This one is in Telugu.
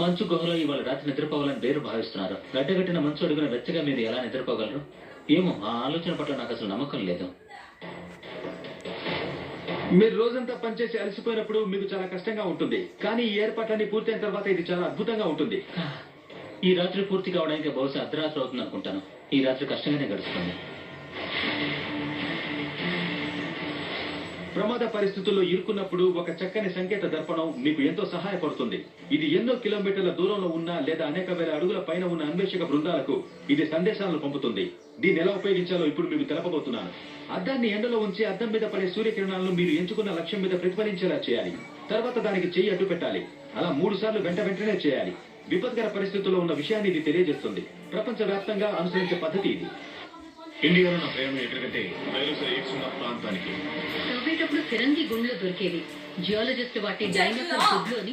మంచు గుహలో ఇవాళ రాత్రి నిద్రపోవాలని వేరు భావిస్తున్నారు. గడ్డగట్టిన మంచు అడుగున వెచ్చగా మీరు ఎలా నిద్రపోగలరు? ఏమో, ఆ ఆలోచన పట్ల నాకు అసలు నమ్మకం లేదు. మీరు రోజంతా పనిచేసి అలసిపోయినప్పుడు మీకు చాలా కష్టంగా ఉంటుంది, కానీ ఈ ఏర్పాట్లన్నీ పూర్తయిన తర్వాత ఇది చాలా అద్భుతంగా ఉంటుంది. ఈ రాత్రి పూర్తి కావడానికి బహుశా అర్ధరాత్రి అవుతుంది అనుకుంటాను. ఈ రాత్రి కష్టంగానే గడుస్తుంది. ప్రమాద పరిస్థితుల్లో ఇరుక్కున్నప్పుడు ఒక చక్కని సంకేత దర్పణం మీకు ఎంతో సహాయపడుతుంది. ఇది ఎన్నో కిలోమీటర్ల దూరంలో ఉన్న లేదా అనేక వేల అడుగుల పైన ఉన్న అన్వేషక బృందాలకు ఇది సందేశాలను పంపుతుంది. దీన్ని ఎలా ఉపయోగించాలో ఇప్పుడు మీకు తెలపబోతున్నాను. అద్దాన్ని ఎండలో ఉంచి అద్దం మీద పడే సూర్యకిరణాలను మీరు ఎంచుకున్న లక్ష్యం మీద ప్రతిఫలించేలా చేయాలి. తర్వాత దానికి చెయ్యి అడ్డు పెట్టాలి. అలా 3 సార్లు వెంటనే చేయాలి. విపత్కర పరిస్థితుల్లో ఉన్న విషయాన్ని ఇది తెలియజేస్తుంది. ప్రపంచవ్యాప్తంగా అనుసరించే పద్ధతి ఇది. ఇండియాలో నా ప్రయాణం ఎక్కడికంటే వైరస్ ఎయిడ్స్ ఉన్న ప్రాంతానికి. తవ్వేటప్పుడు ఫిరంగి గుండ్లు దొరికేవి. జియాలజిస్ట్ వాటి డైనోసార్ గుడ్లు అని